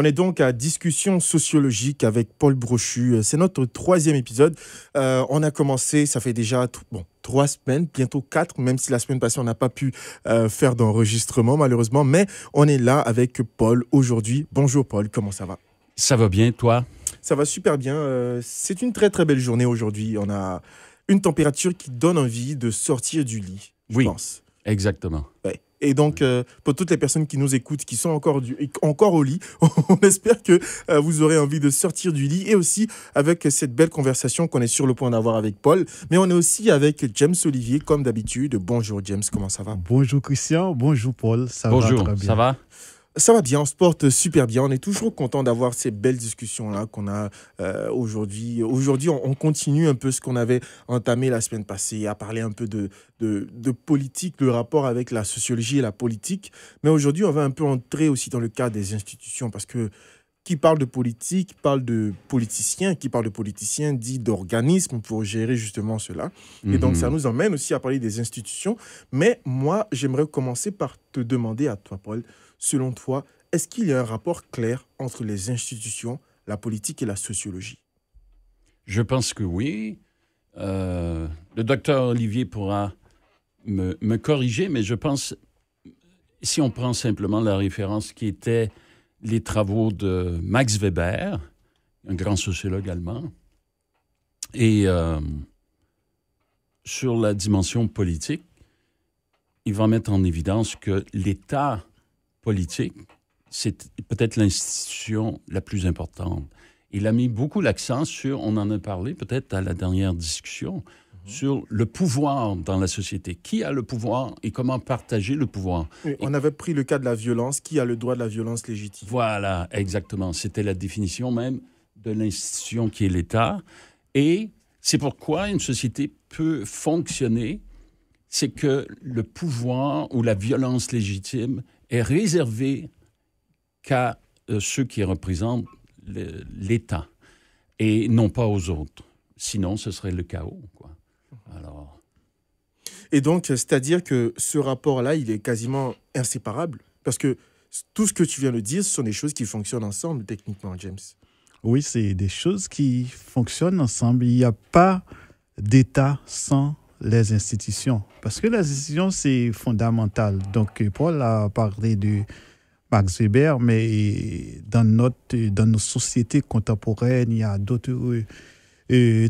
On est donc à Discussion sociologique avec Paul Brochu. C'est notre 3e épisode. On a commencé, ça fait déjà 3 semaines, bientôt 4, même si la semaine passée, on n'a pas pu faire d'enregistrement, malheureusement. Mais on est là avec Paul aujourd'hui. Bonjour Paul, comment ça va? Ça va bien, toi? Ça va super bien. C'est une très très belle journée aujourd'hui. On a une température qui donne envie de sortir du lit, je pense. Exactement. Ouais. Et donc, pour toutes les personnes qui nous écoutent, qui sont encore au lit, on espère que vous aurez envie de sortir du lit. Et aussi avec cette belle conversation qu'on est sur le point d'avoir avec Paul. Mais on est aussi avec James Olivier, comme d'habitude. Bonjour James, comment ça va? Bonjour Christian, bonjour Paul, ça va très bien. Bonjour, ça va? Ça va bien, on se porte super bien. On est toujours content d'avoir ces belles discussions-là qu'on a aujourd'hui. Aujourd'hui, on continue un peu ce qu'on avait entamé la semaine passée, à parler un peu de politique, le rapport avec la sociologie et la politique. Mais aujourd'hui, on va un peu entrer aussi dans le cadre des institutions, parce que qui parle de politique parle de politiciens, qui parle de politiciens dit d'organismes pour gérer justement cela. Et donc, ça nous emmène aussi à parler des institutions. Mais moi, j'aimerais commencer par te demander à toi, Paul, selon toi, est-ce qu'il y a un rapport clair entre les institutions, la politique et la sociologie? Je pense que oui. Le docteur Olivier pourra me corriger, mais je pense, si on prend simplement la référence qui était les travaux de Max Weber, un grand sociologue allemand, et sur la dimension politique, il va mettre en évidence que l'État politique, c'est peut-être l'institution la plus importante. Il a mis beaucoup l'accent sur, on en a parlé peut-être à la dernière discussion, sur le pouvoir dans la société. Qui a le pouvoir et comment partager le pouvoir? Oui, on avait pris le cas de la violence. Qui a le droit de la violence légitime? Voilà, exactement. C'était la définition même de l'institution qui est l'État. Et c'est pourquoi une société peut fonctionner, c'est que le pouvoir ou la violence légitime est réservé qu'à ceux qui représentent l'État et non pas aux autres. Sinon, ce serait le chaos, quoi. Alors... Et donc, c'est-à-dire que ce rapport-là, il est quasiment inséparable, parce que tout ce que tu viens de dire, ce sont des choses qui fonctionnent ensemble, techniquement, James. Oui, c'est des choses qui fonctionnent ensemble. Il n'y a pas d'État sans les institutions, parce que les institutions, c'est fondamental. Donc, Paul a parlé de Max Weber, mais dans nos sociétés contemporaines, il y a d'autres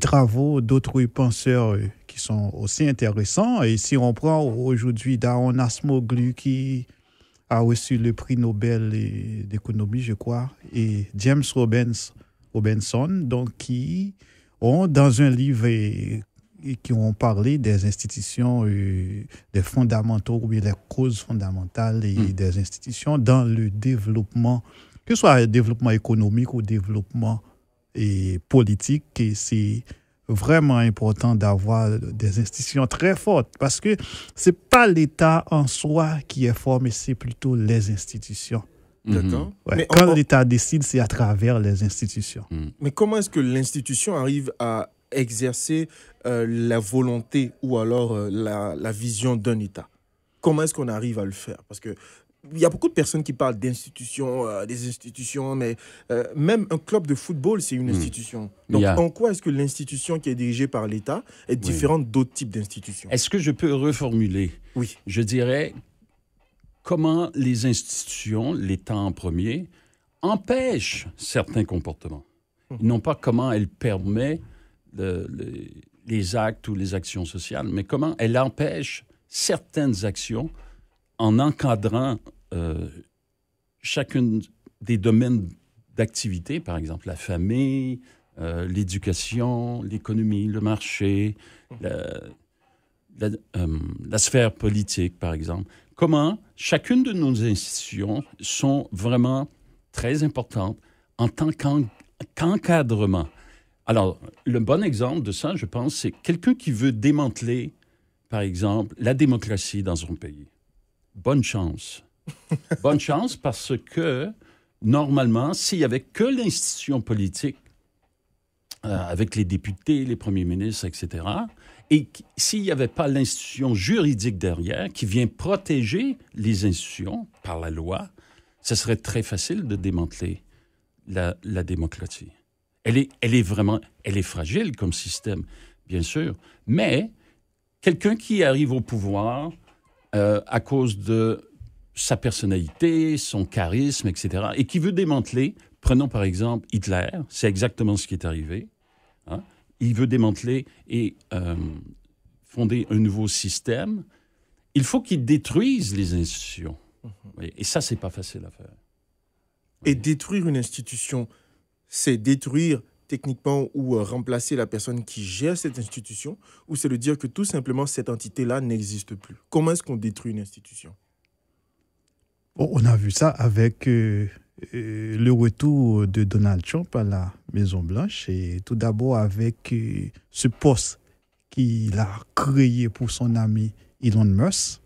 travaux, d'autres penseurs qui sont aussi intéressants. Et si on prend aujourd'hui Daron Acemoglu, qui a reçu le prix Nobel d'économie, je crois, et James Robinson, donc, qui ont, dans un livre, qui ont parlé des institutions, des fondamentaux, ou bien des causes fondamentales des institutions dans le développement, que ce soit le développement économique ou le développement politique. Et c'est vraiment important d'avoir des institutions très fortes, parce que c'est pas l'État en soi qui est fort, mais c'est plutôt les institutions. D'accord. Ouais. Quand l'État décide, c'est à travers les institutions. Mais comment est-ce que l'institution arrive à exercer la volonté ou alors la vision d'un État? Comment est-ce qu'on arrive à le faire? Parce que il y a beaucoup de personnes qui parlent d'institutions, des institutions, mais même un club de football, c'est une institution. Donc, en quoi est-ce que l'institution qui est dirigée par l'État est différente d'autres types d'institutions? Est-ce que je peux reformuler? Oui. Je dirais comment les institutions, l'État en premier, empêchent certains comportements. Non pas comment elles permettent les actes ou les actions sociales, mais comment elles empêchent certaines actions en encadrant chacun des domaines d'activité, par exemple la famille, l'éducation, l'économie, le marché, la sphère politique, par exemple. Comment chacune de nos institutions sont vraiment très importantes en tant qu'encadrement. Alors, le bon exemple de ça, je pense, c'est quelqu'un qui veut démanteler, par exemple, la démocratie dans son pays. Bonne chance. Bonne chance parce que, normalement, s'il n'y avait que l'institution politique, avec les députés, les premiers ministres, etc., et s'il n'y avait pas l'institution juridique derrière qui vient protéger les institutions par la loi, ce serait très facile de démanteler la démocratie. Elle est fragile comme système, bien sûr, mais quelqu'un qui arrive au pouvoir à cause de sa personnalité, son charisme, etc., et qui veut démanteler, prenons par exemple Hitler, c'est exactement ce qui est arrivé. Hein? Il veut démanteler et fonder un nouveau système. Il faut qu'il détruise les institutions. Et ça, c'est pas facile à faire. Et détruire une institution, c'est détruire techniquement ou remplacer la personne qui gère cette institution, ou c'est de dire que tout simplement cette entité-là n'existe plus? Comment est-ce qu'on détruit une institution? Bon, on a vu ça avec le retour de Donald Trump à la Maison-Blanche, et tout d'abord avec ce poste qu'il a créé pour son ami Elon Musk,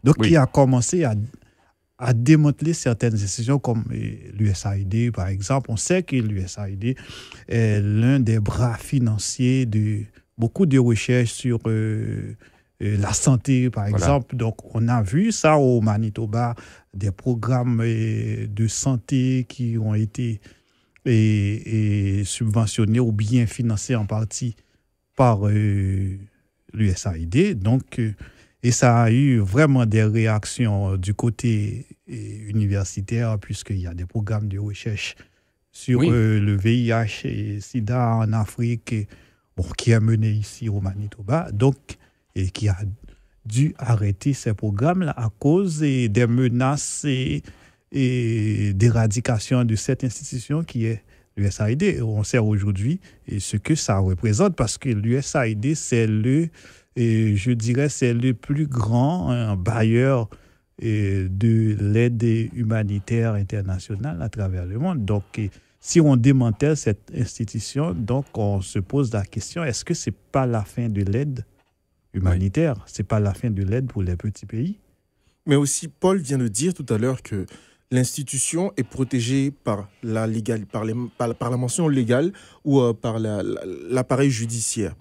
donc qui a commencé à démanteler certaines institutions comme l'USAID, par exemple. On sait que l'USAID est l'un des bras financiers de beaucoup de recherches sur la santé, par exemple. Donc, on a vu ça au Manitoba, des programmes de santé qui ont été subventionnés ou bien financés en partie par l'USAID. Donc, et ça a eu vraiment des réactions du côté universitaire, puisqu'il y a des programmes de recherche sur le VIH et SIDA en Afrique, qui est mené ici au Manitoba, donc, et qui a dû arrêter ces programmes-là à cause des menaces et d'éradication de cette institution qui est l'USAID. On sait aujourd'hui ce que ça représente, parce que l'USAID, c'est je dirais, c'est le plus grand bailleur de l'aide humanitaire internationale à travers le monde. Donc, si on démantèle cette institution, donc on se pose la question, est-ce que c'est pas la fin de l'aide humanitaire? C'est pas la fin de l'aide pour les petits pays? Mais aussi, Paul vient de dire tout à l'heure que l'institution est protégée par la mention légale ou par l'appareil judiciaire.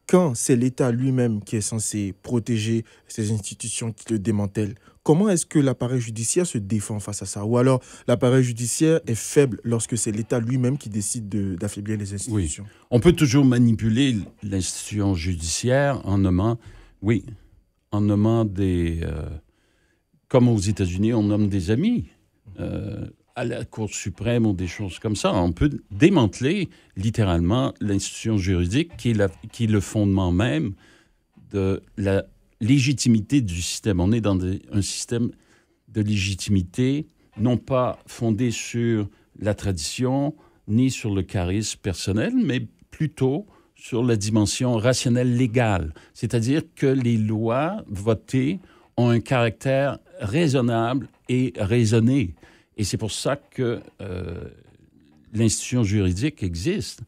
Quand c'est l'État lui-même qui est censé protéger ces institutions qui le démantèlent, comment est-ce que l'appareil judiciaire se défend face à ça? Ou alors l'appareil judiciaire est faible lorsque c'est l'État lui-même qui décide d'affaiblir les institutions? Oui. On peut toujours manipuler l'institution judiciaire en nommant des... comme aux États-Unis, on nomme des amis. À la Cour suprême ou des choses comme ça. On peut démanteler littéralement l'institution juridique qui est le fondement même de la légitimité du système. On est dans un système de légitimité non pas fondé sur la tradition ni sur le charisme personnel, mais plutôt sur la dimension rationnelle légale. C'est-à-dire que les lois votées ont un caractère raisonnable et raisonné. Et c'est pour ça que l'institution juridique existe.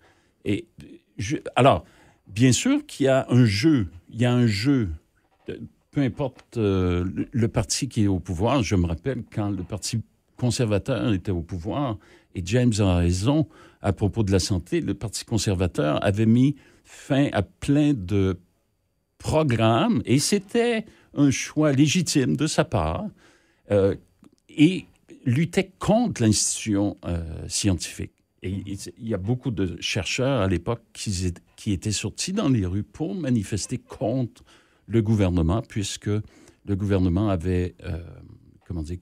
Et alors, bien sûr qu'il y a un jeu. Il y a un jeu. Peu importe le parti qui est au pouvoir. Je me rappelle quand le Parti conservateur était au pouvoir, et James a raison à propos de la santé, le Parti conservateur avait mis fin à plein de programmes, et c'était un choix légitime de sa part. Et luttait contre l'institution scientifique. Et il y a beaucoup de chercheurs à l'époque qui étaient sortis dans les rues pour manifester contre le gouvernement, puisque le gouvernement avait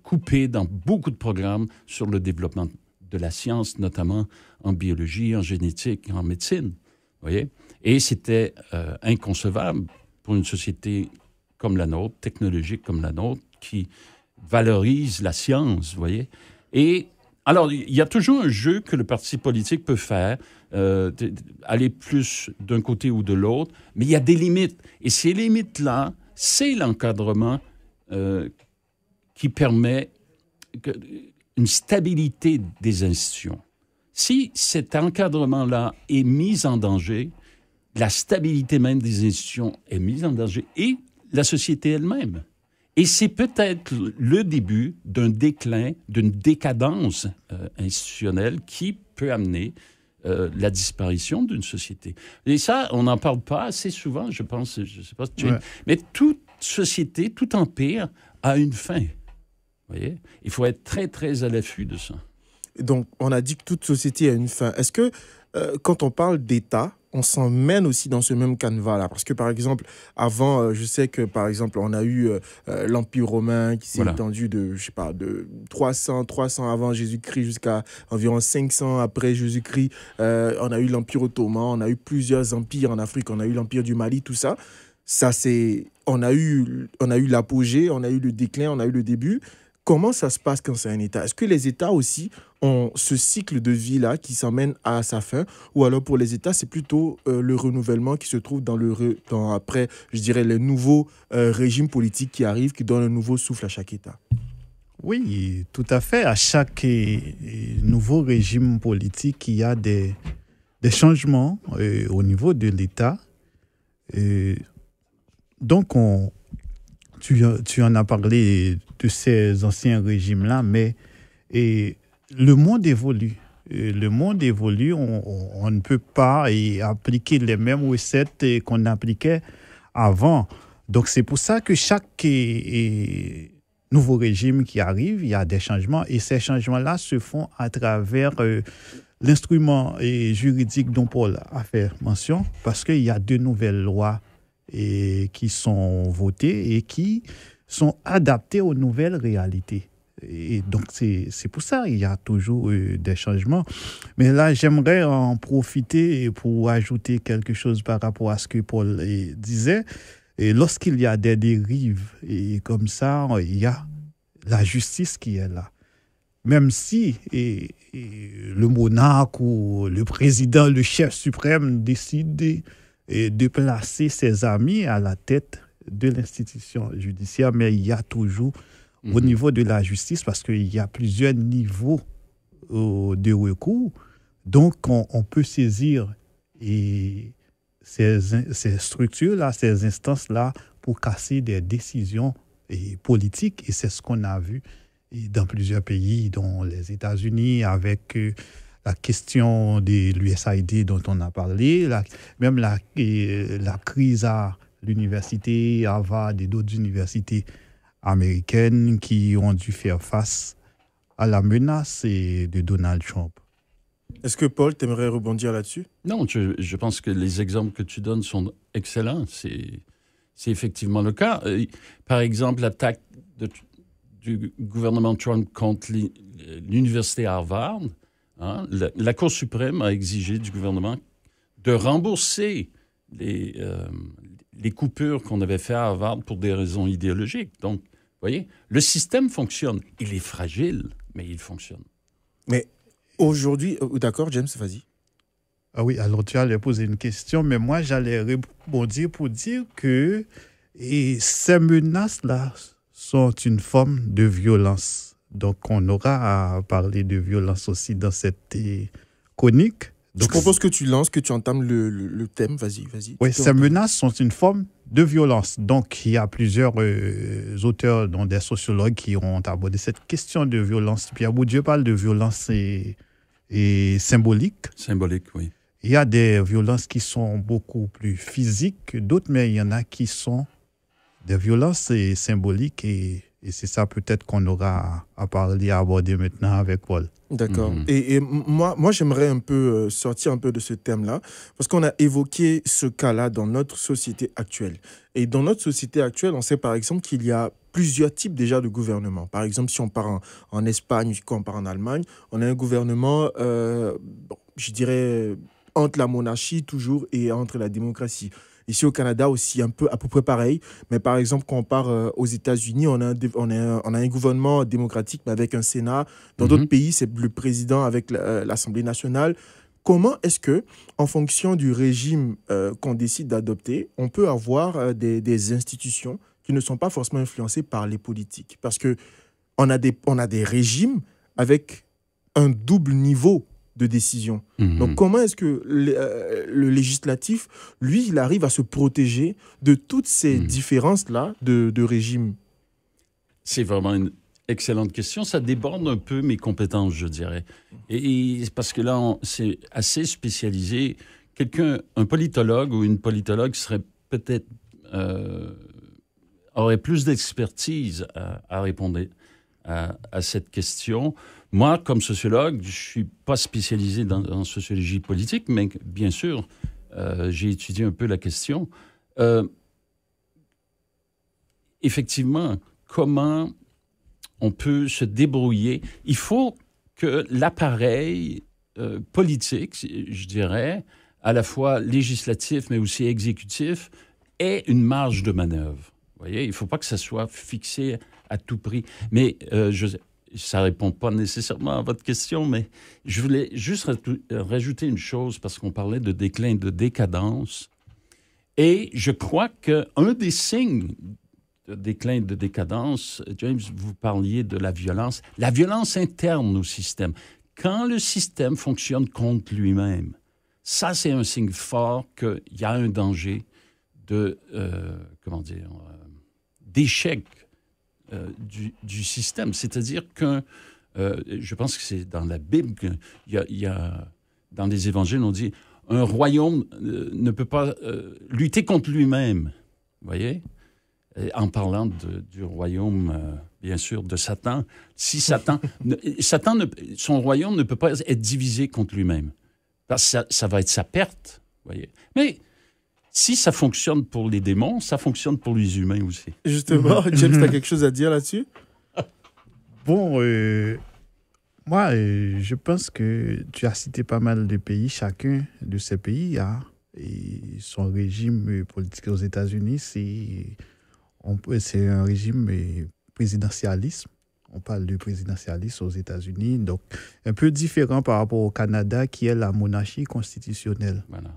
coupé dans beaucoup de programmes sur le développement de la science, notamment en biologie, en génétique, en médecine. Voyez? Et c'était inconcevable pour une société comme la nôtre, technologique comme la nôtre, qui valorise la science, vous voyez. Et alors, il y a toujours un jeu que le parti politique peut faire, aller plus d'un côté ou de l'autre, mais il y a des limites. Et ces limites-là, c'est l'encadrement qui permet une stabilité des institutions. Si cet encadrement-là est mis en danger, la stabilité même des institutions est mise en danger et la société elle-même. Et c'est peut-être le début d'un déclin, d'une décadence institutionnelle qui peut amener la disparition d'une société. Et ça, on n'en parle pas assez souvent, je pense, je ne sais pas si tu... Ouais. Mais toute société, tout empire a une fin. Vous voyez? Il faut être très, très à l'affût de ça. Donc, on a dit que toute société a une fin. Est-ce que quand on parle d'État, on s'emmène aussi dans ce même canevas-là? Parce que, par exemple, avant, je sais que, par exemple, on a eu l'Empire romain qui s'est étendu de, je sais pas, de 300 avant Jésus-Christ jusqu'à environ 500 après Jésus-Christ. On a eu l'Empire ottoman, on a eu plusieurs empires en Afrique, on a eu l'Empire du Mali, tout ça. On a eu l'apogée, on a eu le déclin, on a eu le début. Comment ça se passe quand c'est un État? Est-ce que les États aussi ont ce cycle de vie-là qui s'emmène à sa fin? Ou alors pour les États, c'est plutôt le renouvellement qui se trouve après, je dirais, les nouveaux régimes politiques qui arrivent, qui donnent un nouveau souffle à chaque État? Oui, tout à fait. À chaque nouveau régime politique, il y a des changements au niveau de l'État. Donc, tu en as parlé de ces anciens régimes-là, mais le monde évolue. On ne peut pas appliquer les mêmes recettes qu'on appliquait avant. Donc, c'est pour ça que chaque nouveau régime qui arrive, il y a des changements. Et ces changements-là se font à travers l'instrument juridique dont Paul a fait mention, parce qu'il y a 2 nouvelles lois qui sont votées et qui sont adaptées aux nouvelles réalités. Et donc, c'est pour ça qu'il y a toujours des changements. Mais là, j'aimerais en profiter pour ajouter quelque chose par rapport à ce que Paul disait. Et lorsqu'il y a des dérives comme ça, il y a la justice qui est là. Même si le monarque ou le président, le chef suprême décide de placer ses amis à la tête de l'institution judiciaire, mais il y a toujours au niveau de la justice, parce qu'il y a plusieurs niveaux de recours, donc on peut saisir ces structures-là, ces instances-là pour casser des décisions politiques, et c'est ce qu'on a vu dans plusieurs pays, dont les États-Unis, avec la question de l'USAID dont on a parlé, même la crise à l'université Harvard et d'autres universités américaines qui ont dû faire face à la menace de Donald Trump. Est-ce que, Paul, tu aimerais rebondir là-dessus? Non, je pense que les exemples que tu donnes sont excellents. C'est effectivement le cas. Par exemple, l'attaque du gouvernement Trump contre l'université Harvard, hein, la Cour suprême a exigé du gouvernement de rembourser les coupures qu'on avait faites à Harvard pour des raisons idéologiques. Donc, vous voyez, le système fonctionne. Il est fragile, mais il fonctionne. Mais aujourd'hui, d'accord, James, vas-y. Ah oui, alors tu allais poser une question, mais moi, j'allais rebondir pour dire que ces menaces-là sont une forme de violence. Donc, on aura à parler de violence aussi dans cette chronique. Donc, je propose que tu lances, que tu entames le thème. Vas-y. Oui, ces menaces sont une forme de violence. Donc, il y a plusieurs auteurs, dont des sociologues, qui ont abordé cette question de violence. Pierre Bourdieu parle de violence symbolique. Symbolique, oui. Il y a des violences qui sont beaucoup plus physiques que d'autres, mais il y en a qui sont des violences symboliques, et c'est ça peut-être qu'on aura à parler, à aborder maintenant avec Paul. D'accord. Et moi, j'aimerais un peu sortir un peu de ce thème-là, parce qu'on a évoqué ce cas-là dans notre société actuelle. Et dans notre société actuelle, on sait par exemple qu'il y a plusieurs types déjà de gouvernements. Par exemple, si on part en Espagne, si on part en Allemagne, on a un gouvernement, je dirais, entre la monarchie toujours et entre la démocratie. Ici au Canada aussi, à peu près pareil. Mais par exemple, quand on part aux États-Unis, on a un gouvernement démocratique, mais avec un Sénat. Dans d'autres pays, c'est le président avec l'Assemblée nationale. Comment est-ce que, en fonction du régime qu'on décide d'adopter, on peut avoir des institutions qui ne sont pas forcément influencées par les politiques? Parce qu'on a des régimes avec un double niveau de décision. Donc, comment est-ce que le législatif, lui, il arrive à se protéger de toutes ces différences-là de régime? C'est vraiment une excellente question. Ça déborde un peu mes compétences, je dirais. Et parce que là, c'est assez spécialisé. Un politologue ou une politologue serait peut-être aurait plus d'expertise à répondre à cette question. Moi, comme sociologue, je ne suis pas spécialisé en sociologie politique, mais bien sûr, j'ai étudié un peu la question. Effectivement, comment on peut se débrouiller? Il faut que l'appareil politique, je dirais, à la fois législatif, mais aussi exécutif, ait une marge de manœuvre. Vous voyez, il ne faut pas que ça soit fixé à tout prix. Mais ça ne répond pas nécessairement à votre question, mais je voulais juste rajouter une chose, parce qu'on parlait de déclin, de décadence. Et je crois qu'un des signes de déclin, de décadence, James, vous parliez de la violence interne au système. Quand le système fonctionne contre lui-même, ça, c'est un signe fort qu'il y a un danger d'échec du système. C'est-à-dire je pense que c'est dans la Bible, il y a dans les évangiles, on dit un royaume ne peut pas lutter contre lui-même. Vous voyez? En parlant du royaume, bien sûr, de Satan. Si Satan, son royaume ne peut pas être divisé contre lui-même. Parce que ça va être sa perte. Vous voyez? Mais si ça fonctionne pour les démons, ça fonctionne pour les humains aussi. Justement, James, tu as quelque chose à dire là-dessus? Bon, moi, je pense que tu as cité pas mal de pays. Chacun de ces pays a son régime politique. Aux États-Unis, c'est un régime présidentialisme. On parle de présidentialisme aux États-Unis, donc un peu différent par rapport au Canada, qui est la monarchie constitutionnelle. Voilà.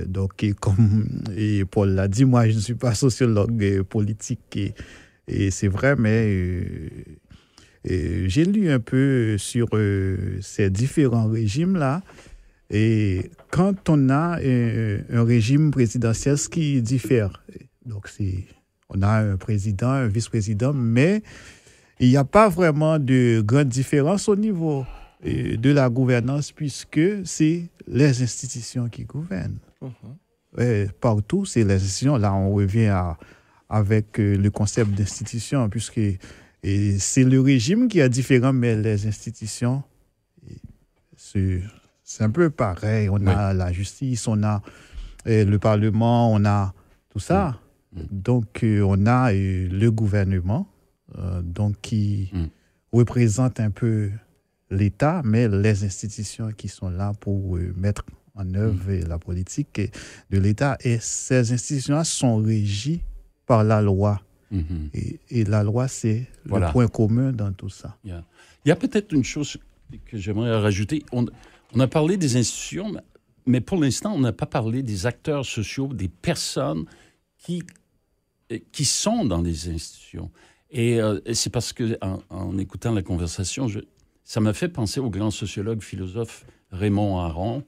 Donc, comme Paul l'a dit, moi, je ne suis pas sociologue politique, et c'est vrai, mais j'ai lu un peu sur ces différents régimes-là. Et quand on a un régime présidentiel, ce qui diffère, donc on a un président, un vice-président, mais il n'y a pas vraiment de grande différence au niveau de la gouvernance, puisque c'est les institutions qui gouvernent. Partout, c'est les institutions. Là, on revient avec le concept d'institution, puisque c'est le régime qui est différent, mais les institutions, c'est un peu pareil. On a la justice, on a le Parlement, on a tout ça. Donc, on a le gouvernement, qui représente un peu l'État, mais les institutions qui sont là pour mettre en œuvre la politique de l'État. Et ces institutions sont régies par la loi. Et la loi, c'est le point commun dans tout ça. Il y a peut-être une chose que j'aimerais rajouter. On a parlé des institutions, mais pour l'instant, on n'a pas parlé des acteurs sociaux, des personnes qui sont dans les institutions. Et c'est parce que en écoutant la conversation, ça m'a fait penser au grand sociologue, philosophe Raymond Aron,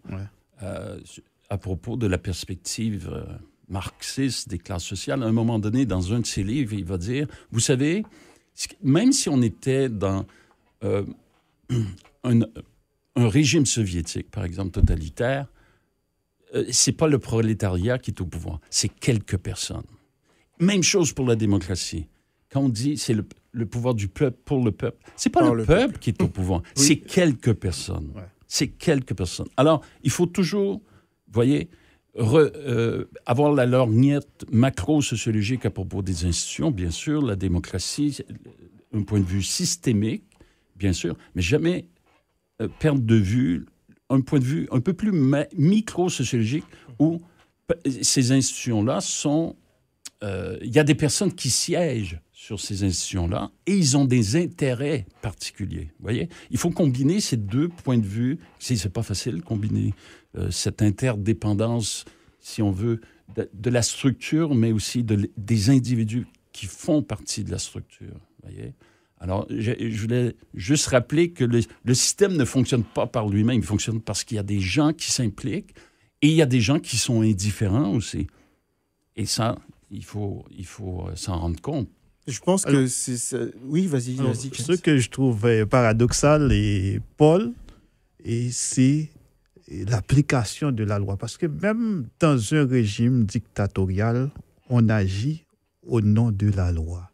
à propos de la perspective marxiste des classes sociales. À un moment donné, dans un de ses livres, il va dire, vous savez, même si on était dans un régime soviétique, par exemple, totalitaire, c'est pas le prolétariat qui est au pouvoir, c'est quelques personnes. Même chose pour la démocratie. Quand on dit c'est le pouvoir du peuple pour le peuple, c'est pas le peuple qui est au pouvoir, c'est quelques personnes. C'est quelques personnes. Alors, il faut toujours, vous voyez, avoir la lorgnette macro-sociologique à propos des institutions, bien sûr, la démocratie, un point de vue systémique, bien sûr, mais jamais perdre de vue un point de vue un peu plus micro-sociologique où ces institutions-là sont... Il y a des personnes qui siègent sur ces institutions-là et ils ont des intérêts particuliers. Vous voyez? Il faut combiner ces deux points de vue. C'est pas facile de combiner cette interdépendance, si on veut, de la structure, mais aussi des individus qui font partie de la structure. Vous voyez? Alors, je voulais juste rappeler que le système ne fonctionne pas par lui-même. Il fonctionne parce qu'il y a des gens qui s'impliquent et il y a des gens qui sont indifférents aussi. Et ça, il faut s'en rendre compte. Je pense que c'est ça. Oui, vas-y. Ce que je trouve paradoxal, Paul, c'est l'application de la loi. Parce que même dans un régime dictatorial, on agit au nom de la loi.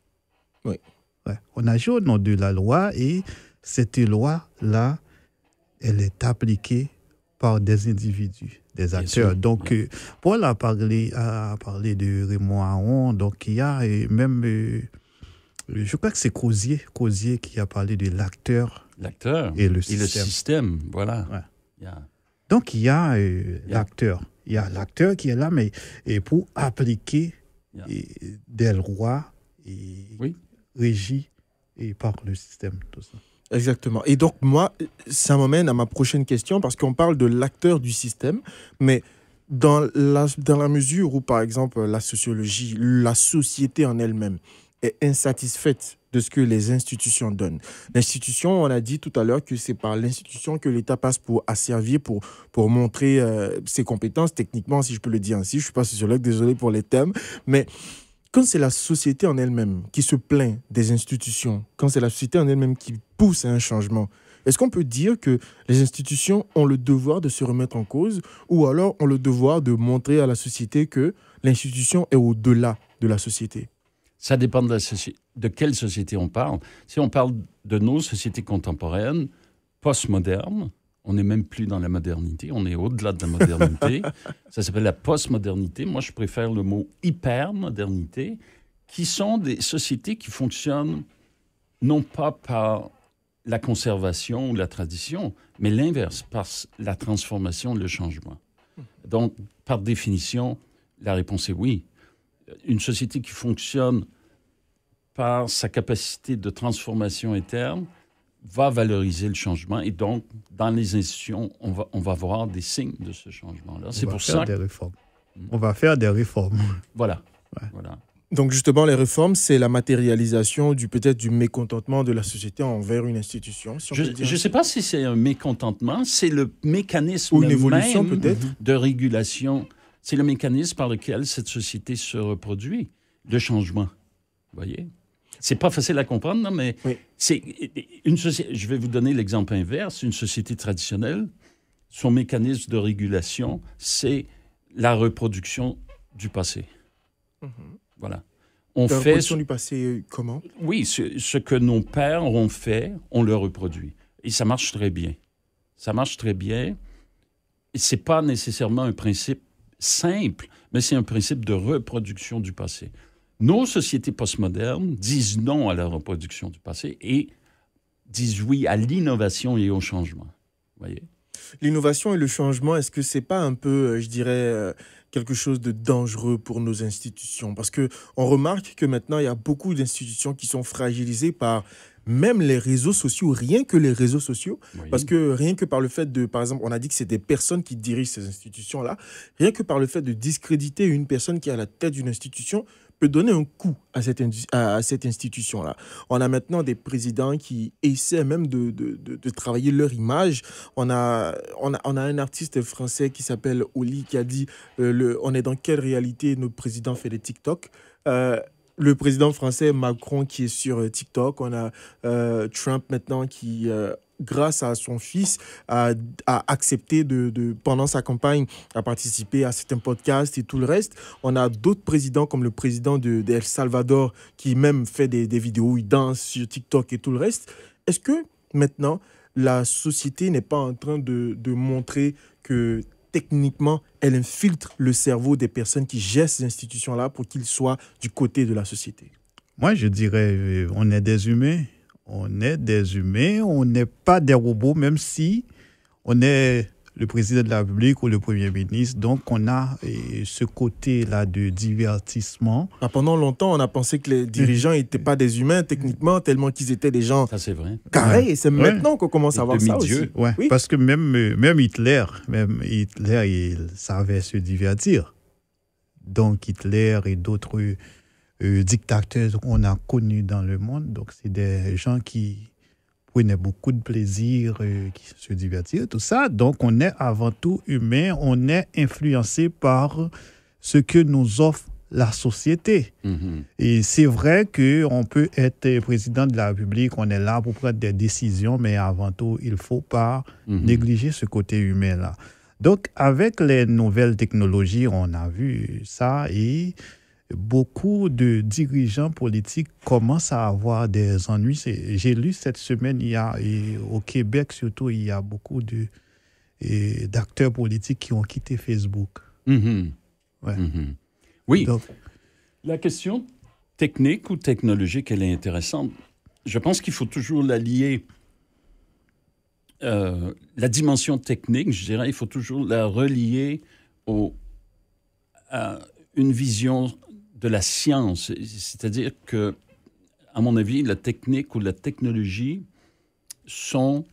Oui. On agit au nom de la loi et cette loi-là, elle est appliquée par des individus, des acteurs. Donc, Paul a parlé de Raymond Aron. Donc, il y a même, je crois que c'est Crozier qui a parlé de l'acteur et le système. Voilà. Ouais. Donc, il y a l'acteur. Il y a l'acteur qui est là, mais pour appliquer des lois régies par le système, tout ça. Exactement. Et donc, moi, ça m'amène à ma prochaine question, parce qu'on parle de l'acteur du système, mais dans la mesure où, par exemple, la sociologie, la société en elle-même est insatisfaite de ce que les institutions donnent. L'institution, on a dit tout à l'heure que c'est par l'institution que l'État passe pour asservir, pour montrer ses compétences techniquement, si je peux le dire ainsi. Je ne suis pas sociologue, désolé pour les termes, mais quand c'est la société en elle-même qui se plaint des institutions, quand c'est la société en elle-même qui pousse à un changement, est-ce qu'on peut dire que les institutions ont le devoir de se remettre en cause, ou alors ont le devoir de montrer à la société que l'institution est au-delà de la société? Ça dépend de quelle société on parle. Si on parle de nos sociétés contemporaines, postmodernes, on n'est même plus dans la modernité, on est au-delà de la modernité. Ça s'appelle la postmodernité. Moi, je préfère le mot hypermodernité, qui sont des sociétés qui fonctionnent non pas par la conservation ou la tradition, mais l'inverse, par la transformation, le changement. Donc, par définition, la réponse est oui. Une société qui fonctionne par sa capacité de transformation interne va valoriser le changement, et donc, dans les institutions, on va voir des signes de ce changement-là. C'est pour ça des réformes. On va faire des réformes. Voilà. Ouais. Voilà. Donc justement, les réformes, c'est la matérialisation peut-être du mécontentement de la société envers une institution. Si je ne sais pas si c'est un mécontentement, c'est le mécanisme ou une évolution même peut-être de régulation. C'est le mécanisme par lequel cette société se reproduit, le changement. Vous voyez? C'est pas facile à comprendre, non, mais c'est une société. Je vais vous donner l'exemple inverse. Une société traditionnelle, son mécanisme de régulation, c'est la reproduction du passé. Voilà. La reproduction du passé, comment? Oui, ce que nos pères ont fait, on le reproduit. Et ça marche très bien. Ça marche très bien. Et c'est pas nécessairement un principe simple, mais c'est un principe de reproduction du passé. Nos sociétés postmodernes disent non à la reproduction du passé et disent oui à l'innovation et au changement. Vous voyez? L'innovation et le changement, est-ce que c'est pas un peu, je dirais, quelque chose de dangereux pour nos institutions? Parce qu'on remarque que maintenant, il y a beaucoup d'institutions qui sont fragilisées par même les réseaux sociaux, rien que les réseaux sociaux. Oui. Parce que rien que par le fait de, par exemple, on a dit que c'est des personnes qui dirigent ces institutions-là, rien que par le fait de discréditer une personne qui est à la tête d'une institution, peut donner un coup à cette institution-là. On a maintenant des présidents qui essaient même de travailler leur image. On a un artiste français qui s'appelle Oli qui a dit on est dans quelle réalité notre président fait des TikTok. Le président français Macron qui est sur TikTok. On a Trump maintenant qui... grâce à son fils, a accepté pendant sa campagne, à participer à certains podcasts et tout le reste. On a d'autres présidents, comme le président d'El Salvador, qui même fait des vidéos où il danse sur TikTok et tout le reste. Est-ce que maintenant, la société n'est pas en train de montrer que techniquement, elle infiltre le cerveau des personnes qui gèrent ces institutions-là pour qu'ils soient du côté de la société? Moi, je dirais, on est des humains. On est des humains, on n'est pas des robots, même si on est le président de la République ou le Premier ministre. Donc, on a ce côté-là de divertissement. Pendant longtemps, on a pensé que les dirigeants n'étaient pas des humains, techniquement, tellement qu'ils étaient des gens carrés. Ouais. Et c'est maintenant qu'on commence à voir ça aussi. Ouais. Oui. Parce que même Hitler, il savait se divertir. Donc, Hitler et d'autres... dictateurs qu'on a connus dans le monde. Donc, c'est des gens qui prenaient beaucoup de plaisir, qui se divertissaient, tout ça. Donc, on est avant tout humain. On est influencé par ce que nous offre la société. Mm-hmm. Et c'est vrai qu'on peut être président de la République, on est là pour prendre des décisions, mais avant tout, il ne faut pas négliger ce côté humain-là. Donc, avec les nouvelles technologies, on a vu ça et beaucoup de dirigeants politiques commencent à avoir des ennuis. J'ai lu cette semaine, au Québec surtout, il y a beaucoup d'acteurs politiques qui ont quitté Facebook. Mhm. Ouais. Mhm. Oui, Donc, la question technique ou technologique, elle est intéressante. Je pense qu'il faut toujours la lier. La dimension technique, je dirais, il faut toujours la relier à une vision de la science. C'est-à-dire que, à mon avis, la technique ou la technologie sont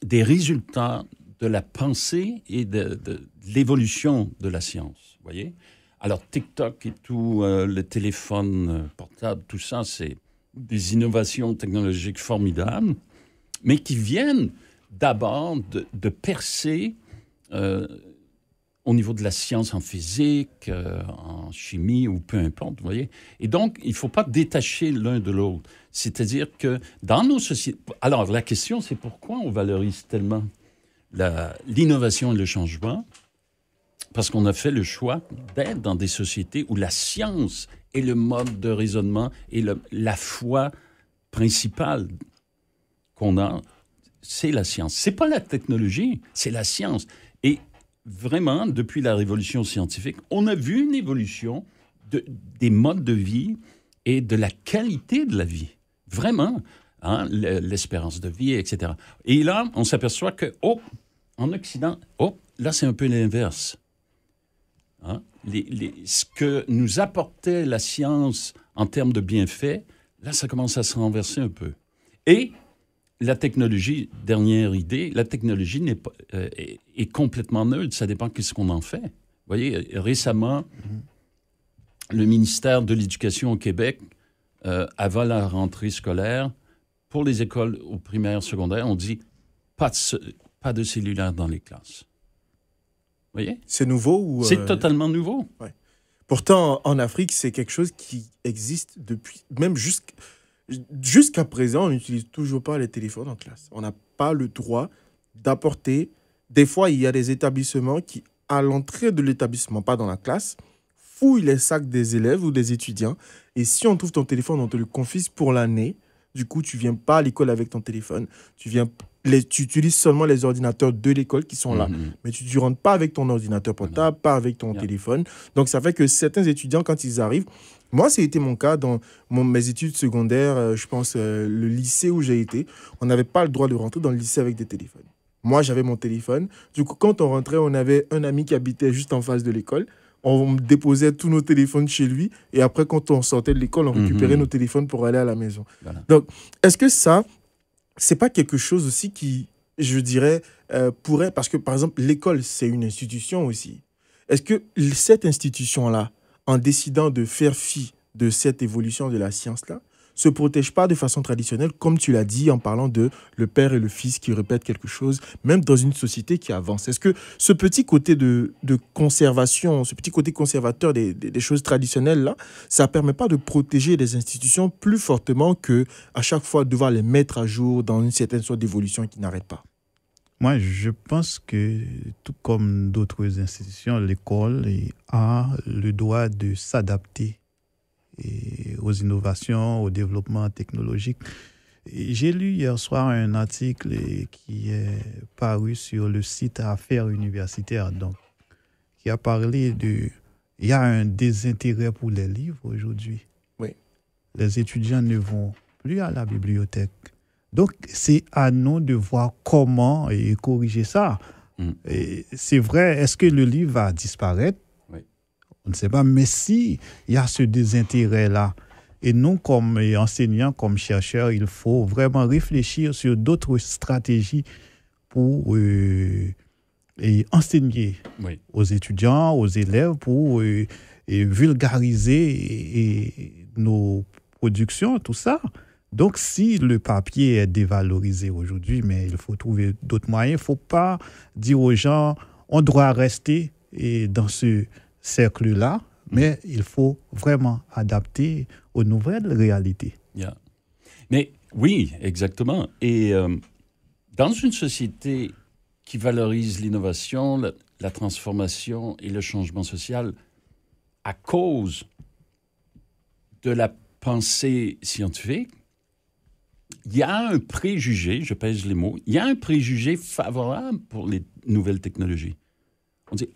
des résultats de la pensée et de l'évolution de la science. Voyez? Alors, TikTok et tout, le téléphone portable, tout ça, c'est des innovations technologiques formidables, mais qui viennent d'abord de percer au niveau de la science en physique, en chimie ou peu importe, vous voyez. Et donc, il ne faut pas détacher l'un de l'autre. C'est-à-dire que dans nos sociétés... Alors, la question, c'est pourquoi on valorise tellement l'innovation et le changement? Parce qu'on a fait le choix d'être dans des sociétés où la science est le mode de raisonnement et la foi principale qu'on a, c'est la science. C'est pas la technologie, c'est la science. Et vraiment, depuis la révolution scientifique, on a vu une évolution des modes de vie et de la qualité de la vie. Vraiment, hein, l'espérance de vie, etc. Et là, on s'aperçoit que, en Occident, là, c'est un peu l'inverse. Hein? Ce que nous apportait la science en termes de bienfaits, là, ça commence à se renverser un peu. Et la technologie, dernière idée, la technologie est complètement neutre. Ça dépend de ce qu'on en fait. Vous voyez, récemment, le ministère de l'Éducation au Québec, avant la rentrée scolaire, pour les écoles au primaire, secondaire, on dit pas de cellulaire dans les classes. Vous voyez? C'est nouveau ou C'est totalement nouveau. Ouais. Pourtant, en Afrique, c'est quelque chose qui existe depuis, même jusqu'à présent, on n'utilise toujours pas les téléphones en classe. On n'a pas le droit d'apporter. Des fois, il y a des établissements qui, à l'entrée de l'établissement, pas dans la classe, fouillent les sacs des élèves ou des étudiants. Et si on trouve ton téléphone, on te le confisque pour l'année. Du coup, tu ne viens pas à l'école avec ton téléphone. Tu utilises seulement les ordinateurs de l'école qui sont là. Mais tu ne rentres pas avec ton ordinateur portable, pas avec ton téléphone. Donc, ça fait que certains étudiants, quand ils arrivent... Moi, ça a été mon cas dans mes études secondaires, je pense, le lycée où j'ai été. On n'avait pas le droit de rentrer dans le lycée avec des téléphones. Moi, j'avais mon téléphone. Du coup, quand on rentrait, on avait un ami qui habitait juste en face de l'école. On déposait tous nos téléphones chez lui. Et après, quand on sortait de l'école, on récupérait nos téléphones pour aller à la maison. Voilà. Donc, est-ce que ça, c'est pas quelque chose aussi qui, je dirais, pourrait... Parce que, par exemple, l'école, c'est une institution aussi. Est-ce que cette institution-là, en décidant de faire fi de cette évolution de la science-là, se protège pas de façon traditionnelle, comme tu l'as dit en parlant de le père et le fils qui répètent quelque chose, même dans une société qui avance. Est-ce que ce petit côté de conservation, ce petit côté conservateur des choses traditionnelles-là, ça ne permet pas de protéger les institutions plus fortement que à chaque fois devoir les mettre à jour dans une certaine sorte d'évolution qui n'arrête pas? Moi, je pense que, tout comme d'autres institutions, l'école a le droit de s'adapter aux innovations, au développement technologique. J'ai lu hier soir un article qui est paru sur le site Affaires universitaires, donc, qui a parlé il y a un désintérêt pour les livres aujourd'hui. Oui. Les étudiants ne vont plus à la bibliothèque. Donc, c'est à nous de voir comment corriger ça. Et c'est vrai, est-ce que le livre va disparaître? Oui. On ne sait pas, mais si il y a ce désintérêt-là, et nous, comme enseignants, comme chercheurs, il faut vraiment réfléchir sur d'autres stratégies pour enseigner aux étudiants, aux élèves, pour vulgariser nos productions, tout ça. Donc, si le papier est dévalorisé aujourd'hui, mais il faut trouver d'autres moyens, il ne faut pas dire aux gens, on doit rester dans ce cercle-là, mais il faut vraiment adapter aux nouvelles réalités. Yeah. Mais oui, exactement. Et dans une société qui valorise l'innovation, la transformation et le changement social, à cause de la pensée scientifique, il y a un préjugé, je pèse les mots, il y a un préjugé favorable pour les nouvelles technologies. On dit,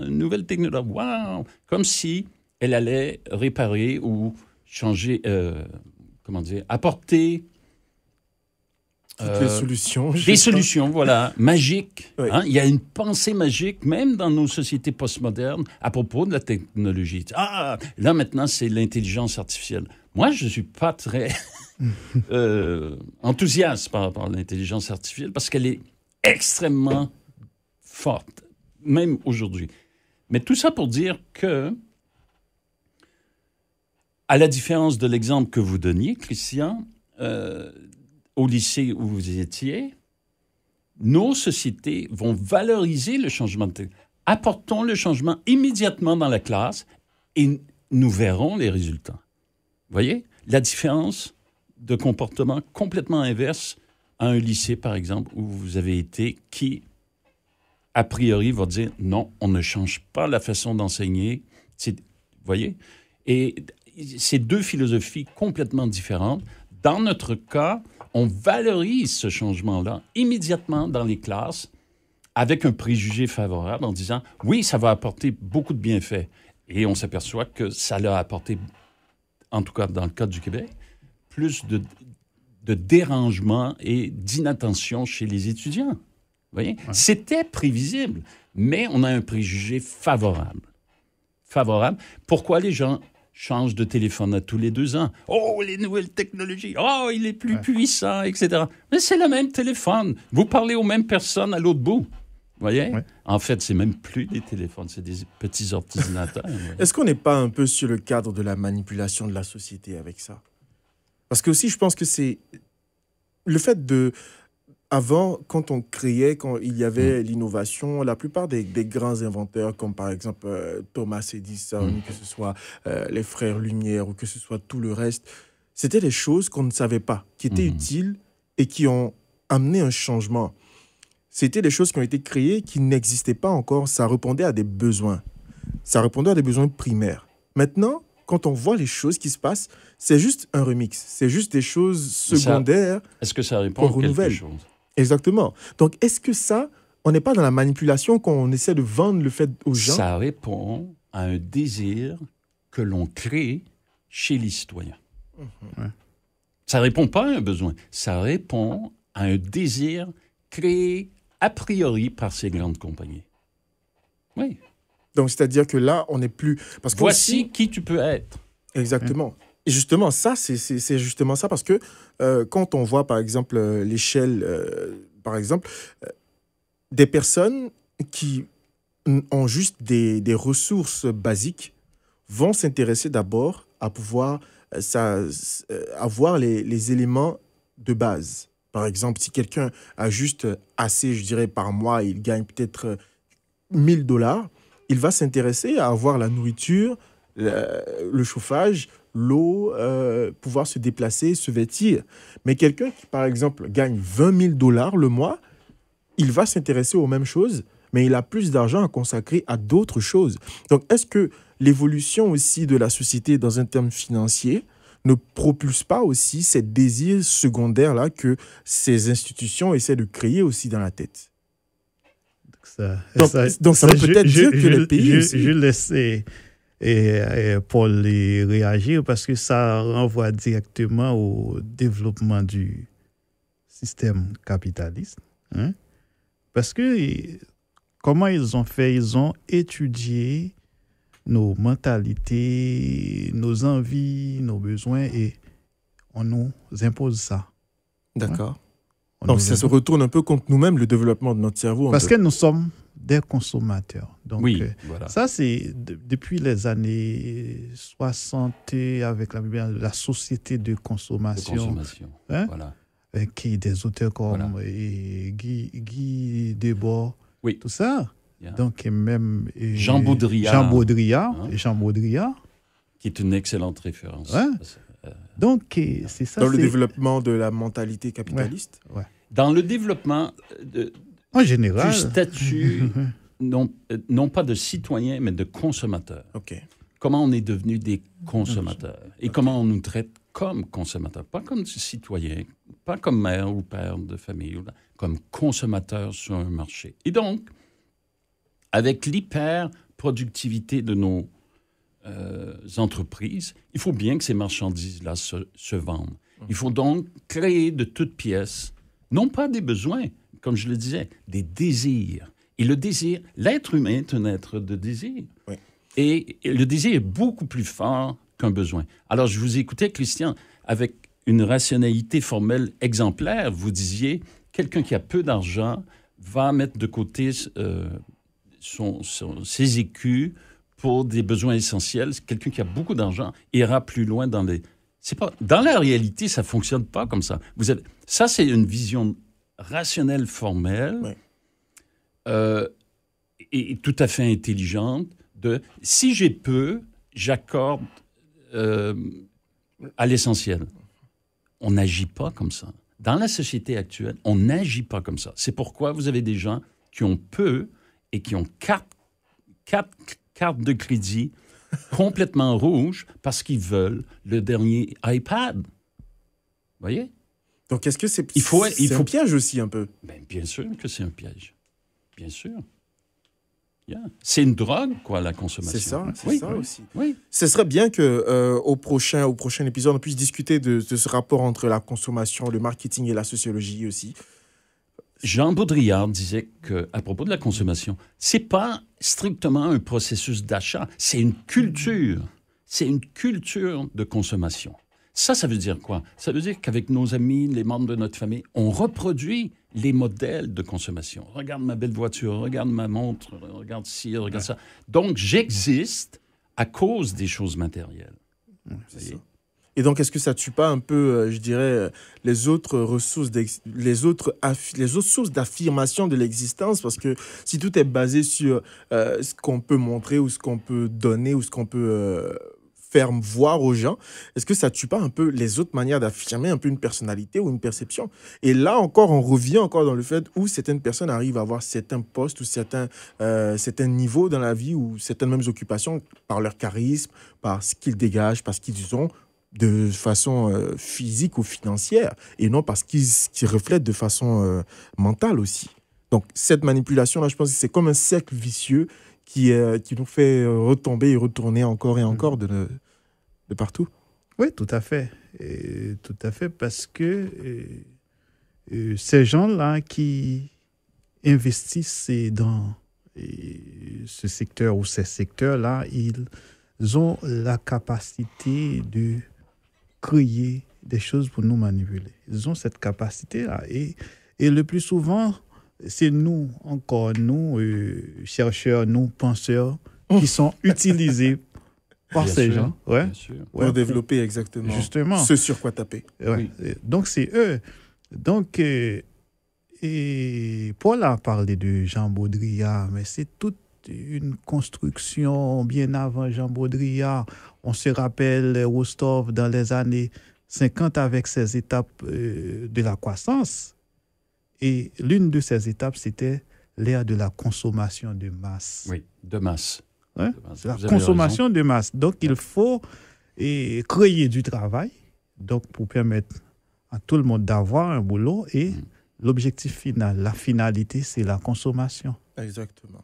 nouvelle technologie, wow! Comme si elle allait réparer ou changer, apporter toutes les solutions. Des solutions, voilà, magiques. Oui. Hein? Il y a une pensée magique, même dans nos sociétés postmodernes, à propos de la technologie. Là, maintenant, c'est l'intelligence artificielle. Moi, je ne suis pas très enthousiaste par rapport à l'intelligence artificielle parce qu'elle est extrêmement forte, même aujourd'hui. Mais tout ça pour dire que, à la différence de l'exemple que vous donniez, Christian, au lycée où vous étiez, nos sociétés vont valoriser le changement de technologie. Apportons le changement immédiatement dans la classe et nous verrons les résultats. Vous voyez? La différence de comportement complètement inverse à un lycée, par exemple, où vous avez été, qui, a priori, va dire non, on ne change pas la façon d'enseigner. Vous voyez? Et c'est deux philosophies complètement différentes. Dans notre cas, on valorise ce changement-là immédiatement dans les classes avec un préjugé favorable en disant « oui, ça va apporter beaucoup de bienfaits ». Et on s'aperçoit que ça l'a apporté, en tout cas dans le cas du Québec, plus de dérangement et d'inattention chez les étudiants. Vous voyez? Ouais. C'était prévisible, mais on a un préjugé favorable. Favorable. Pourquoi les gens changent de téléphone à tous les 2 ans? Oh, les nouvelles technologies! Oh, il est plus puissant, etc. Mais c'est le même téléphone. Vous parlez aux mêmes personnes à l'autre bout. Vous voyez? Ouais. En fait, c'est même plus des téléphones, c'est des petits ordinateurs. Est-ce qu'on n'est pas un peu sur le cadre de la manipulation de la société avec ça? Parce que aussi, je pense que c'est le fait de... Avant, quand on créait, quand il y avait l'innovation, la plupart des grands inventeurs, comme par exemple Thomas Edison, que ce soit les frères Lumière ou que ce soit tout le reste, c'était des choses qu'on ne savait pas, qui étaient utiles et qui ont amené un changement. C'était des choses qui ont été créées, qui n'existaient pas encore. Ça répondait à des besoins. Ça répondait à des besoins primaires. Maintenant, quand on voit les choses qui se passent, c'est juste un remix. C'est juste des choses secondaires. Est-ce que ça répond à quelque chose? Exactement. Donc, est-ce que ça, on n'est pas dans la manipulation quand on essaie de vendre le fait aux gens? Ça répond à un désir que l'on crée chez les citoyens. Ouais. Ça ne répond pas à un besoin. Ça répond à un désir créé a priori par ces grandes compagnies. Oui. Donc, c'est-à-dire que là, on n'est plus... Parce que voici aussi, qui tu peux être. Exactement. Ouais. Et justement, ça, c'est justement ça, parce que quand on voit, par exemple, l'échelle, par exemple, des personnes qui ont juste des ressources basiques vont s'intéresser d'abord à pouvoir avoir les éléments de base. Par exemple, si quelqu'un a juste assez, je dirais, par mois, il gagne peut-être $1,000, il va s'intéresser à avoir la nourriture, le chauffage, l'eau, pouvoir se déplacer, se vêtir. Mais quelqu'un qui, par exemple, gagne $20,000 le mois, il va s'intéresser aux mêmes choses, mais il a plus d'argent à consacrer à d'autres choses. Donc, est-ce que l'évolution aussi de la société dans un terme financier ne propulse pas aussi ces désirs secondaires-là que ces institutions essaient de créer aussi dans la tête? Donc ça veut peut-être dire que les pays... Je laisse Paul réagir parce que ça renvoie directement au développement du système capitaliste. Hein? Parce que comment ils ont fait? Ils ont étudié nos mentalités, nos envies, nos besoins et on nous impose ça. D'accord. Hein? Donc ça se retourne un peu contre nous-mêmes, le développement de notre cerveau. Parce que nous sommes des consommateurs. Donc, oui, voilà. Ça, c'est depuis les années 60 avec la société de consommation. Hein? Voilà. Qui des auteurs comme Guy Debord, oui. Tout ça. Yeah. Donc, même Jean Baudrillard. Qui est une excellente référence. Ouais. Donc, c'est ça. Dans le développement de la mentalité capitaliste. Ouais. Dans le développement en général du statut, non pas de citoyen, mais de consommateur. OK. comment on est devenu des consommateurs et comment on nous traite comme consommateurs, pas comme citoyens, pas comme mère ou père de famille, comme consommateurs sur un marché. Et donc, avec l'hyper-productivité de nos entreprises, il faut bien que ces marchandises-là se vendent. Il faut donc créer de toutes pièces, non pas des besoins, comme je le disais, des désirs. Et le désir, l'être humain est un être de désir. Oui. Et le désir est beaucoup plus fort qu'un besoin. Alors, je vous écoutais, Christian, avec une rationalité formelle exemplaire. Vous disiez, quelqu'un qui a peu d'argent va mettre de côté ses écus pour des besoins essentiels. Quelqu'un qui a beaucoup d'argent ira plus loin dans les... Dans la réalité, ça ne fonctionne pas comme ça. Ça, c'est une vision rationnelle formelle et tout à fait intelligente de si j'ai peu, j'accorde à l'essentiel. On n'agit pas comme ça. Dans la société actuelle, on n'agit pas comme ça. C'est pourquoi vous avez des gens qui ont peu et qui ont quatre cartes de crédit complètement rouges parce qu'ils veulent le dernier iPad. Vous voyez? Donc, est-ce que c'est un piège aussi un peu? Ben, bien sûr que c'est un piège. Bien sûr. Yeah. C'est une drogue, quoi, la consommation. C'est ça aussi. Oui. Ce serait bien qu'au prochain épisode, on puisse discuter de ce rapport entre la consommation, le marketing et la sociologie aussi. Jean Baudrillard disait qu'à propos de la consommation, c'est pas strictement un processus d'achat, c'est une culture. C'est une culture de consommation. Ça veut dire quoi? Ça veut dire qu'avec nos amis, les membres de notre famille, on reproduit les modèles de consommation. Regarde ma belle voiture, regarde ma montre, regarde ci, regarde ça. Donc, j'existe à cause des choses matérielles. C'est ça. Et donc, est-ce que ça ne tue pas un peu, je dirais, les autres ressources, les autres sources d'affirmation de l'existence? Parce que si tout est basé sur ce qu'on peut montrer ou ce qu'on peut donner ou ce qu'on peut faire voir aux gens, est-ce que ça ne tue pas un peu les autres manières d'affirmer un peu une personnalité ou une perception? Et là encore, on revient encore dans le fait où certaines personnes arrivent à avoir certains postes ou certains niveaux dans la vie ou certaines mêmes occupations par leur charisme, par ce qu'ils dégagent, parce qu'ils ont de façon physique ou financière, et non parce qu'ils reflètent de façon mentale aussi. Donc, cette manipulation-là, je pense que c'est comme un cercle vicieux qui nous fait retomber et retourner encore et encore de partout. Oui, tout à fait. Tout à fait, parce que ces gens-là qui investissent dans ce secteur ou ces secteurs-là, ils ont la capacité de créer des choses pour nous manipuler. Ils ont cette capacité-là. Et le plus souvent, c'est nous, chercheurs, nous, penseurs, qui sont utilisés par ces gens. Ouais, pour développer exactement justement ce sur quoi taper. Ouais. Oui. Donc, c'est eux. Donc, Paul a parlé de Jean Baudrillard, mais c'est toute une construction bien avant Jean Baudrillard. On se rappelle Rostov dans les années 50 avec ses étapes de la croissance. Et l'une de ces étapes, c'était l'ère de la consommation de masse. Oui, de masse. Ouais? La consommation de masse. Donc, il faut créer du travail pour permettre à tout le monde d'avoir un boulot. Et l'objectif final, la finalité, c'est la consommation. Exactement.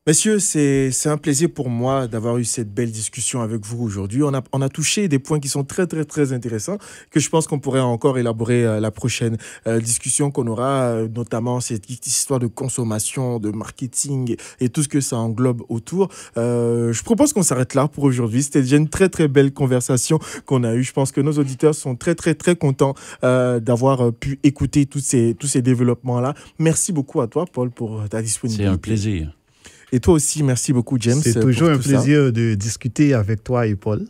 Messieurs, c'est un plaisir pour moi d'avoir eu cette belle discussion avec vous aujourd'hui. On a touché des points qui sont très, très, très intéressants que je pense qu'on pourrait encore élaborer la prochaine discussion qu'on aura, notamment cette histoire de consommation, de marketing et tout ce que ça englobe autour. Je propose qu'on s'arrête là pour aujourd'hui. C'était déjà une très, très belle conversation qu'on a eue. Je pense que nos auditeurs sont très, très, très contents d'avoir pu écouter tous ces développements-là. Merci beaucoup à toi, Paul, pour ta disponibilité. C'est un plaisir. Et toi aussi, merci beaucoup, James. C'est toujours un plaisir de discuter avec toi et Paul.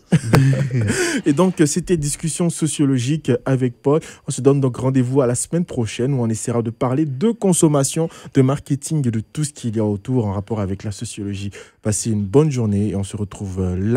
Et donc, c'était Discussion sociologique avec Paul. On se donne donc rendez-vous à la semaine prochaine où on essaiera de parler de consommation, de marketing et de tout ce qu'il y a autour en rapport avec la sociologie. Passez une bonne journée et on se retrouve là.